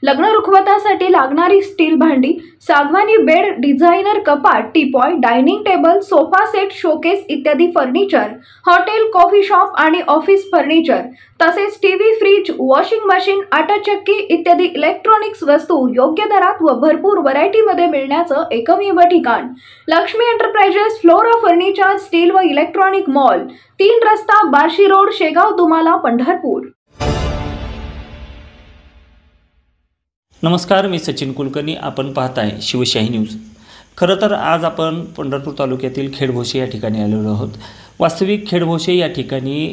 लग्न रुखवतासाठी लागणारी स्टील भांडी, सागवानी बेड, डिझायनर कपाट, teapoy, dining table, sofa set, showcase इत्यादी फर्निचर, हॉटेल, कॉफी शॉप आणि ऑफिस फर्निचर, तसेच टीव्ही, फ्रीज, वॉशिंग मशीन, आटा चक्की इत्यादी इलेक्ट्रॉनिक्स वस्तू योग्य दरात व भरपूर व्हरायटीमध्ये मिळण्याचं एकमेव ठिकाण Lakshmi enterprises flora furniture steel व इलेक्ट्रॉनिक मॉल, 3 रस्ता, बार्शी रोड, शेगाव, दुमाला, पंढरपूर। नमस्कार, मी सचिन कुलकर्णी। आपण पाहताय शिवशाही न्यूज। खरं तर आज आपण पंढरपूर तालुक्यातील खेडभोसे या ठिकाणी आलेलो आहोत। वास्तविक खेडभोसे या ठिकाणी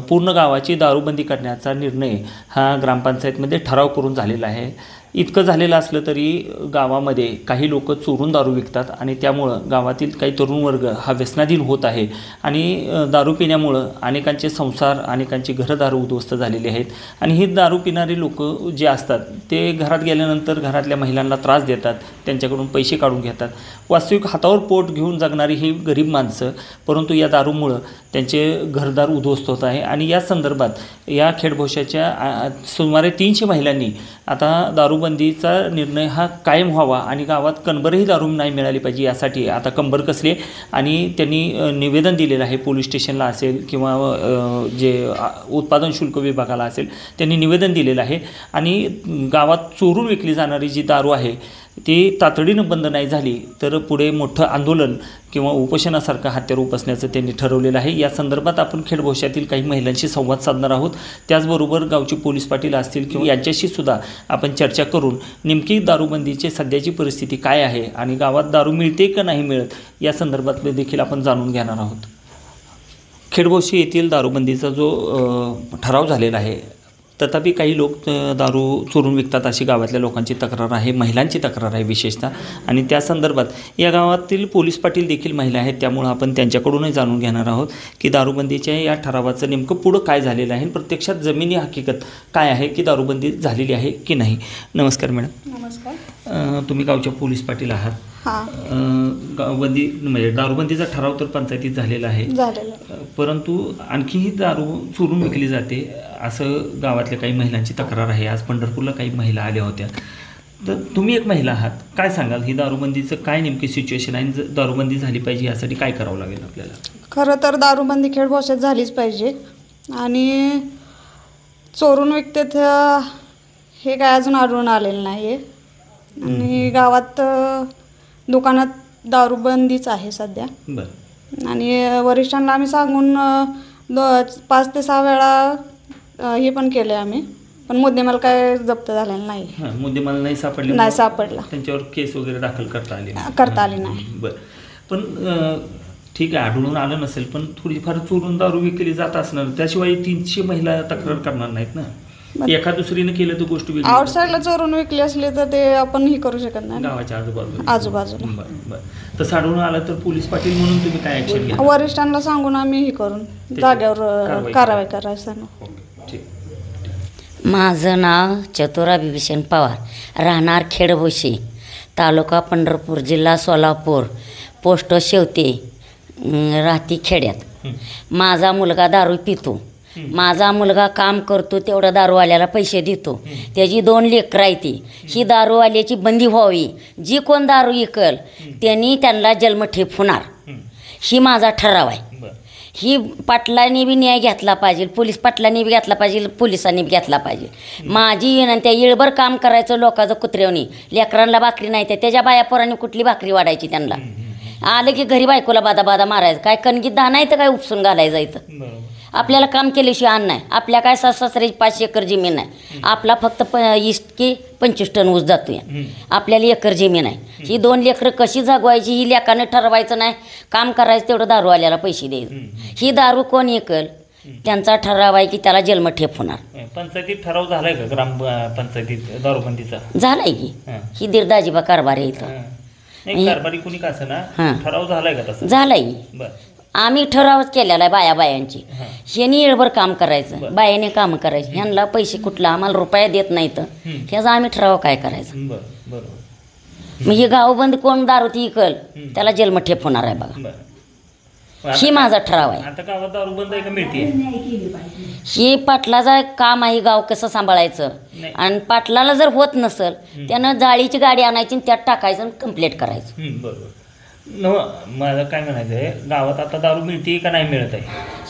पूर्ण गावाची दारूबंदी करण्याचा निर्णय हा ग्रामपंचायतमध्ये ठराव करून झालेला आहे। इतकं झालेलं असलं तरी गावामध्ये काही लोक चोरून दारू विकतात आणि त्यामुळं गावातील काही तरुण वर्ग हा व्यसनाधीन होत आहे आणि दारू पिण्यामुळं अनेकांचे संसार, अनेकांची घरदार उद्ध्वस्त झालेली आहेत आणि ही दारू पिणारी लोक जे असतात ते घरात गेल्यानंतर घरातल्या महिलांना त्रास देतात, त्यांच्याकडून पैसे काढून घेतात। वास्तविक हातावर पोट घेऊन जगणारी ही गरीब माणसं, परंतु या दारूमुळं त्यांचे घरदार उद्ध्वस्त होत आहे आणि या संदर्भात या खेडभोशाच्या सुमारे 300 महिलांनी आता दारूबंदीचा निर्णय हा कायम व्हावा आणि गावात कणभरही दारू नाही मिळाली पाहिजे यासाठी आता कंबर कसले आणि त्यांनी निवेदन दिलेलं आहे। पोलीस स्टेशनला असेल किंवा जे उत्पादन शुल्क विभागाला असेल त्यांनी निवेदन दिलेलं आहे आणि गावात चोरून विकली जाणारी जी दारू आहे ती तातडीनं बंद नाही झाली तर पुढे मोठं आंदोलन किंवा उपोषणासारखं हत्यार उपसण्याचं त्यांनी ठरवलेलं आहे। या संदर्भात आपण खेडभोशातील काही महिलांशी संवाद साधणार आहोत। त्याचबरोबर गावचे पोलीस पाटील असतील किंवा यांच्याशी सुद्धा आपण चर्चा करून नेमकी दारूबंदीची सध्याची परिस्थिती काय आहे आणि गावात दारू मिळते का नाही मिळत या संदर्भातले देखील आपण जाणून घेणार आहोत। खेडभोसे येथील दारूबंदीचा जो ठराव झालेला आहे तथापि काही लोक दारू चोरून विकतात अशी गावातल्या लोकांची तक्रार आहे, महिलांची तक्रार आहे विशेषतः, आणि त्या संदर्भात या गावातील पोलीस पाटील देखील महिला आहेत, त्यामुळे आपण त्यांच्याकडूनही जाणून घेणार आहोत की दारूबंदीच्या या ठरावाचं नेमकं पुढं काय झालेलं आहे, प्रत्यक्षात जमिनी हकीकत काय आहे की दारूबंदी झालेली आहे की नाही। नमस्कार मॅडम। नमस्कार। तुम्ही गावच्या पोलीस पाटील आहात। गावबंदी म्हणजे दारूबंदीचा ठराव तर पंचायतीत झालेला आहे, परंतु आणखीही दारू चोरून विकली जाते असं गावातल्या काही महिलांची तक्रार आहे। आज पंढरपूरला काही महिला आल्या होत्या, तर तुम्ही एक महिला आहात, काय सांगाल ही दारूबंदीचं काय नेमकी सिच्युएशन आहे? दारूबंदी झाली पाहिजे यासाठी काय करावं लागेल आपल्याला? खरं तर दारूबंदी खेडभोशात झालीच पाहिजे आणि चोरून विकतात हे काय अजून आढळून आलेलं नाही आणि गावात दुकानात दारूबंदीच आहे सध्या। आणि वरिष्ठांना आम्ही सांगून 5 ते 6 वेळा हे पण केले आम्ही, पण मुद्देमाल काय जप्त झालेला नाही। मुद्देमाल नाही सापडला, त्यांच्यावर केस वगैरे दाखल करता आली नाही। बरं, पण ठीक आहे, आढळून आलं नसेल पण थोडीफार चोरून दारू विकली जात असणार, त्याशिवाय 300 महिला तक्रार करणार नाहीत ना। एका दुसरीने केलं तर गोष्ट वेगळी, आउटसाईडला चोरून विकली असली तर ते आपण ही करू शकत नाही, गावाच्या आजूबाजूला। बरं, तसं आढळून आलं तर पोलीस पाटील म्हणून तुम्ही काय ऍक्शन घ्या? वरिष्ठांना सांगून आम्ही हे करून जागेवर कारवाई करायचं। माझं नाव चतुरा बिभीषण पवार, राहणार खेडभोसे, तालुका पंढरपूर, जिल्हा सोलापूर, पोस्ट शेवते, राहती खेड्यात। माझा मुलगा दारू पितो, माझा मुलगा काम करतो, तेवढा दारूवाल्याला पैसे देतो, त्याची 2 लेकरं आहेत। ही दारूवाल्याची बंदी व्हावी, जी कोण दारू विकल त्यांना जन्मठेप होणार, ही माझा ठराव आहे। ही पाटलांनी बी न्याय घेतला पाहिजे, पोलीस पाटलांनी बी घेतला पाहिजे, पोलिसांनी बी घेतला पाहिजे। माझी विनंती आहे, येळभर काम करायचं लोकांचं कुत्र्यावनी, लेकरांना भाकरी नाही तर त्याच्या बायापोरांनी कुठली भाकरी वाढायची? त्यांना आलं की घरी बायकोला बादा मारायचं, काय कणगीत दहा नाही तर काय उपसून घालायचं जायचं। आपल्याला काम केल्याशिवाय अन्न नाही, आपल्या काय सासऱ्याची 5 एकर जमीन आहे, आपला फक्त 20 की 25 टन ऊस जातो, आपल्याला एकर जमीन आहे। ही 2 लेकरं कशी जगवायची ही लेकानं ठरवायचं नाही, काम करायचं तेवढं दारूवाल्याला पैसे द्यायचं। ही दारू कोण विकल त्यांचा ठराव आहे की त्याला जन्मठेप होणार। पंचायतीत ठराव झालाय का ग्रामपंचायतीत दारूबंदीचा? झालाय की, ही दीर्घाजीबा कारभार आहे इथं, कारभारी कोणी का असं ठराव झालाय का? तसं झालाय, आम्ही ठरावच केलेला आहे बायांची, ह्यांनी येळभर काम करायचं, बायाने काम करायची, ह्यांना पैसे कुठला आम्हाला रुपया देत नाही तर ह्याचा आम्ही ठराव काय करायचं? मग हे गावबंद कोण दारू ती इकल त्याला जन्मठेप होणार आहे बघा। ही माझा ठराव आहे. आता गावात दारू बंद आहे का मिळते? ही पाटलाचं काम आहे, गाव कसं सांभाळायचं. नाही. आणि पाटलाला जर होत नसेल त्यानं जाळीची गाडी आणायची आणि त्यात टाकायचं आणि कंप्लीट करायचं. बरोबर. मला काय म्हणायचं आहे, गावात आता दारू मिळते का नाही मिळत आहे?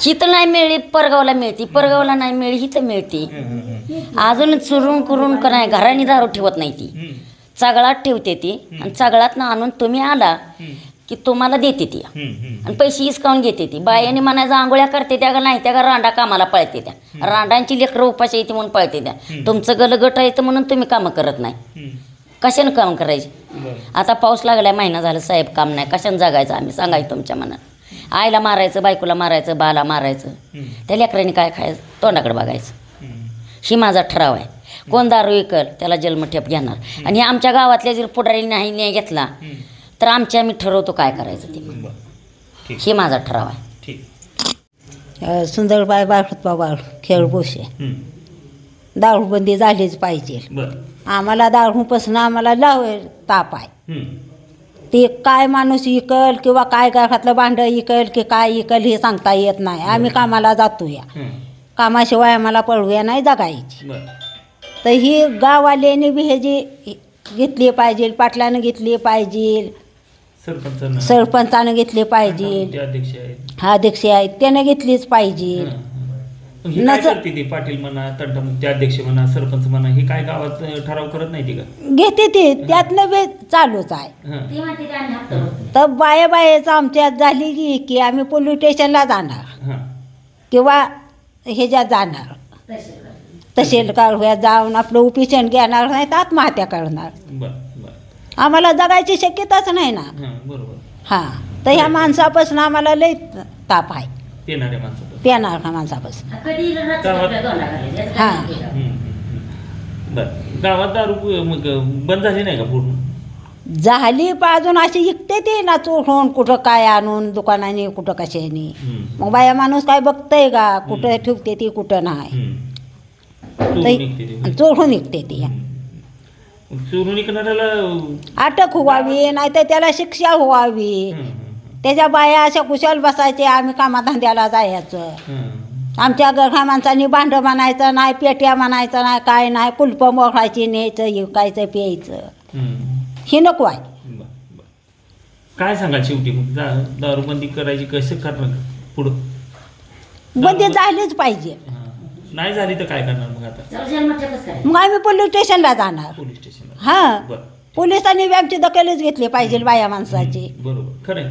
ही तर नाही मिळली, परगावला मिळते. परगावला नाही मिळली, ही तर मिळते. अजून चुरून करून का नाही, घराने दारू ठेवत नाही ती, चगळात ठेवते ती. आणि चगळात आणून तुम्ही आला की तुम्हाला देते ती आणि पैसे हिसकावून घेते ती. बायाने म्हणायचं आंघोळ्या करते त्या का नाही, त्या का रांडा कामाला पळते त्या. रांडांची लेकरं उपाशी येते म्हणून पळते त्या. तुमचं गलगट आहे तर म्हणून तुम्ही कामं करत नाही. कशानं काम करायचे? आता पाऊस लागलाय, महिना झाला साहेब, काम नाही. कशानं जगायचं आम्ही, सांगायचं तुमच्या मनात. आईला मारायचं, बायकोला मारायचं, बाला मारायचं, त्या लेकरांनी काय खायचं, तोंडाकडे बघायचं. ही माझा ठराव आहे. कोण दारू विकल त्याला जन्मठेप घेणार. आणि हे आमच्या गावातल्या जर पुढारी नाही न्याय घेतला तर आम्ही ठरवतो काय करायचं ते. हे माझा ठराव आहे. सुंदरबाई बाळ खेळभोसे. दारूबंदी झालीच पाहिजे. आम्हाला दारूपासून आम्हाला ताप आहे. ते काय माणूस इकल किंवा काय घरातलं भांडं इकल की काय इकल हे सांगता येत नाही. आम्ही कामाला जातो, या कामाशिवाय आम्हाला पळवूया नाही जगायची. तर ही गाववाल्याने बी हे जी घेतली पाहिजे, पाटलानं घेतली पाहिजे, सरपंचानं घेतली पाहिजे, अध्यक्ष आहेत त्यानं घेतलीच पाहिजे. पाटील म्हणा, तंटामुक्ती अध्यक्ष म्हणा, सरपंच म्हणा, हे काय गावात ठराव करत नाही का? घेते ते, त्यातनं बी चालूच आहे. तर बायाचं आमच्यात झाली की आम्ही पोलीस स्टेशनला जाणार किंवा ह्याच्यात जाणार, तहसील काढूया जाऊन आपलं उपिशन घेणार नाही तर आत्महत्या करणार. आम्हाला जगायची शक्यताच नाही ना. हां, तर ह्या माणसापासून आम्हाला लई ताप आहे, पेनाऱ्या माणसापासून. हां, गावात दारू बंद झाली नाही का पूर्ण? झाली पण अजून अशी इकते ते ना, चोरून कुठं काय आणून दुकानाने, कुठं कशाने. मग बाया माणूस काय बघतंय का, कुठं ठेवते ती कुठं नाही, चोरून निघते ती. चोरून विकणाऱ्याला अटक व्हावी नाही तर त्याला शिक्षा व्हावी. त्याच्या बाया अशा कुशल बसायचे, आम्ही कामाधंद्याला जायचं. आमच्या घरा माणसांनी भांडं म्हणायचं नाही, पेट्या म्हणायचं नाही, काय नाही, कुलपं मोडायची, न्यायचं, विकायचं, प्यायचं. हे नको आहे. काय सांगाल शेवटी मग, दारूबंदी करायची कसं करणार पुढं? बंदी झालीच पाहिजे. नाही झाली तर काय करणार मग? आता मग आम्ही पोलीस स्टेशनला जाणार. पोलीस स्टेशनला? हां, पोलिसांनी बी आमची दखलच घेतली पाहिजे बाया माणसाची. बरोबर, खरं.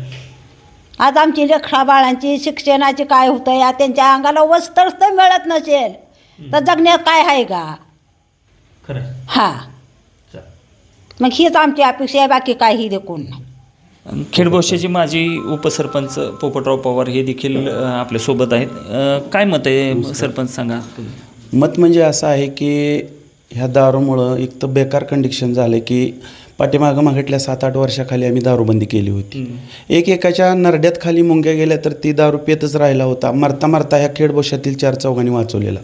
आज आमची लेकरा बाळांची शिक्षणाची काय होतं या, त्यांच्या अंगाला वस्त्र तर मिळत नसेल तर जगण्यात काय आहे का? खरं. हां, मग हीच आमची अपेक्षा आहे, बाकी काही देखून नाही. खेडभोशेचे माजी उपसरपंच पोपटराव पवार हे देखील आपल्यासोबत आहेत. काय मत आहे सरपंच, सांगा. मत म्हणजे असं आहे की ह्या दारूमुळं एक तर बेकार कंडिशन झालं की पाठीमागं मागितल्या 7-8 वर्षाखाली आम्ही दारूबंदी केली होती. एकाच्या नरड्यात खाली मुंग्या गेल्या तर ती दारू पेतच राहिला होता. मरता मरता ह्या खेडभोशातील 4 चौघांनी वाचवलेला.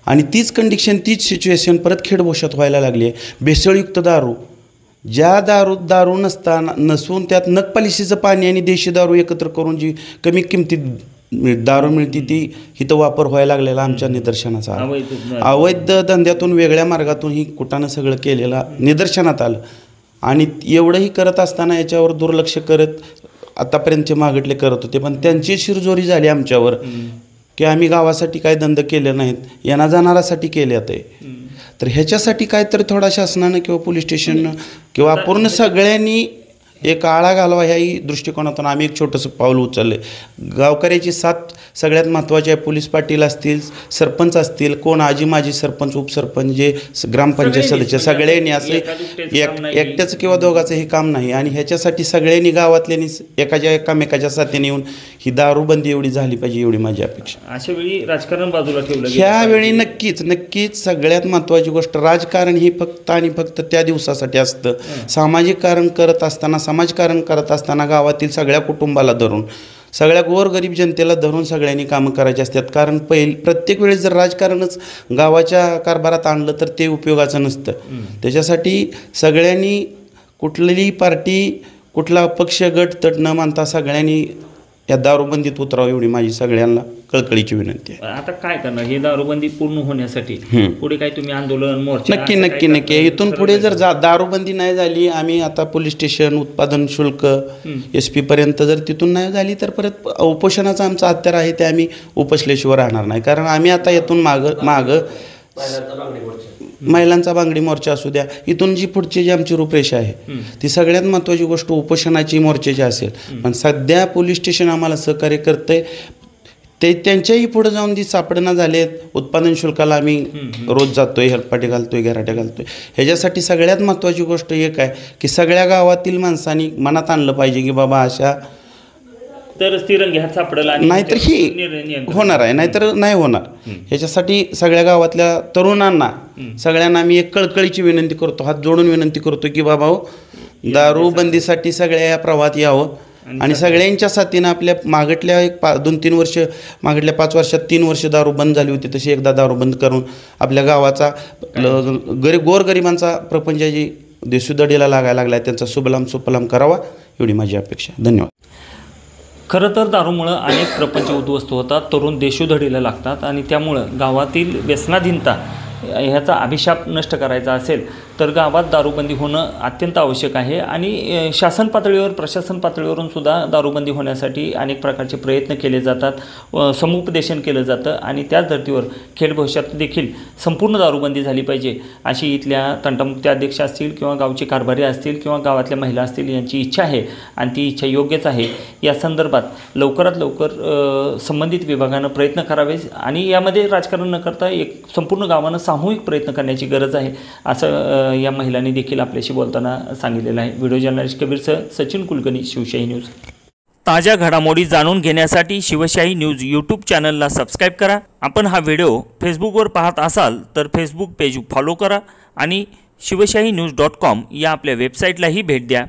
आणि तीच कंडिशन, तीच सिच्युएशन परत खेडभोशात व्हायला लागली आहे. भेसळयुक्त दारू, ज्या दारू नसून त्यात नगपालिशीचं पाणी आणि देशी दारू एकत्र करून जी कमी किमतीत दारू मिळते ती इथं वापर व्हायला लागलेला आमच्या निदर्शनाचा आला. अवैध धंद्यातून वेगळ्या मार्गातून ही कुटानं सगळं केलेलं निदर्शनात आलं. आणि एवढंही करत असताना याच्यावर दुर्लक्ष करत आतापर्यंतचे मागितले करत होते, पण त्यांची शिरजोरी झाली आमच्यावर की आम्ही गावासाठी काय धंदे केले नाहीत, येणा जाणारासाठी केले ते. तर ह्याच्यासाठी काय तर थोडा शासनानं किंवा पोलीस स्टेशननं किंवा पूर्ण सगळ्यांनी एक आळा घालवा ह्याही दृष्टिकोनातून आम्ही एक छोटंसं पाऊल उचललं आहे. गावकऱ्याची साथ सगळ्यात महत्त्वाची आहे. पोलीस पाटील असतील, सरपंच असतील, कोण आजी माजी सरपंच, उपसरपंच, जे ग्रामपंचायत सदस्य, सगळ्यांनी असं एकट्याचं किंवा दोघाचं हे काम नाही. आणि ह्याच्यासाठी सगळ्यांनी गावातल्यांनी एकामेकाच्या साथीने येऊन ही दारूबंदी एवढी झाली पाहिजे, एवढी माझी अपेक्षा. अशा वेळी राजकारण बाजूला ठेवलं, ह्यावेळी नक्कीच सगळ्यात महत्त्वाची गोष्ट, राजकारण ही फक्त आणि फक्त त्या दिवसासाठी असतं. सामाजिक कारण करत असताना, समाजकारण करत असताना गावातील सगळ्या कुटुंबाला धरून, सगळ्या गोरगरीब जनतेला धरून सगळ्यांनी कामं करायची असतात. कारण प्रत्येक वेळेस जर राजकारणच गावाच्या कारभारात आणलं तर ते उपयोगाचं नसतं. त्याच्यासाठी सगळ्यांनी, कुठलीही पार्टी, कुठला पक्ष, गट, तट न मानता सगळ्यांनी या दारूबंदीत उतरावं एवढी माझी सगळ्यांना कळकळीची विनंती आहे. आता काय करणार ही दारूबंदी पूर्ण होण्यासाठी? पुढे काय तुम्ही आंदोलन, मोर्चा? नक्की इथून पुढे जर दारूबंदी नाही झाली, आम्ही आता पोलीस स्टेशन, उत्पादन शुल्क, SP पर्यंत जर तिथून नाही झाली तर परत उपोषणाचं आमचं हत्यार आहे ते आम्ही उपसल्याशिवाय राहणार नाही. कारण आम्ही आता इथून मागं महिलांचा बांगडी मोर्चा असू द्या, इथून जी पुढची जी आमची रूपरेषा आहे ती सगळ्यात महत्त्वाची गोष्ट उपोषणाची, मोर्चाची असेल. पण सध्या पोलीस स्टेशन आम्हाला सहकार्य करतंय, ते त्यांच्याही पुढे जाऊन जी सापडणं झालेत. उत्पादन शुल्काला आम्ही रोज जातोय, हेलपाटे घालतोय, गराटे घालतोय. ह्याच्यासाठी सगळ्यात महत्त्वाची गोष्ट एक आहे की सगळ्या गावातील माणसांनी मनात आणलं पाहिजे की बाबा अशा तरच तिरंगी हात सापडेल, नाहीतर ही होणार आहे, नाहीतर नाही होणार. ह्याच्यासाठी सगळ्या गावातल्या तरुणांना सगळ्यांना मी एक कळकळीची विनंती करतो, हात जोडून विनंती करतो की बाबा दारूबंदीसाठी सगळ्या या प्रवाहात यावं आणि सगळ्यांच्या साथीनं आपल्या मागटल्या 2-3 वर्ष, मागटल्या 5 वर्षात 3 वर्ष दारू बंद झाली होती, तशी एकदा दारू बंद करून आपल्या गावाचा गोरगरिबांचा प्रपंच जी देशुदडीला लागायला लागला त्यांचा सुबलाम सुफलाम करावा एवढी माझी अपेक्षा. धन्यवाद. खरं तर दारूमुळं अनेक प्रपंच उद्ध्वस्त होतात, तरुण देशोधडीला लागतात आणि त्यामुळं गावातील व्यसनाधीनता ह्याचा अभिशाप नष्ट करायचा असेल तर गावात दारूबंदी होणं अत्यंत आवश्यक आहे. आणि शासन पातळीवर, प्रशासन पातळीवरून सुद्धा दारूबंदी होण्यासाठी अनेक प्रकारचे प्रयत्न केले जातात, समुपदेशन केलं जातं आणि त्याच धर्तीवर खेड भविष्यात देखील संपूर्ण दारूबंदी झाली पाहिजे अशी इथल्या तंटामुक्ती अध्यक्ष असतील किंवा गावचे कारभारी असतील किंवा गावातल्या महिला असतील यांची इच्छा आहे आणि ती इच्छा योग्यच आहे. या संदर्भात लवकरात लवकर संबंधित विभागानं प्रयत्न करावे आणि यामध्ये राजकारण न करता एक संपूर्ण गावानं सामूहिक प्रयत्न करण्याची गरज आहे असं या महिलांनी देखील आपल्याशी बोलताना सांगितलेलं आहे. व्हिडिओ जर्नलिस्ट कबीरसह सचिन कुलकर्णी, शिवशाही न्यूज. ताज्या घडामोडी जाणून घेण्यासाठी शिवशाही न्यूज यूट्यूब चॅनलला सबस्क्राईब करा. आपण हा व्हिडिओ फेसबुकवर पाहत असाल तर फेसबुक पेज फॉलो करा आणि शिवशाही न्यूज.com या आपल्या वेबसाईटलाही भेट द्या.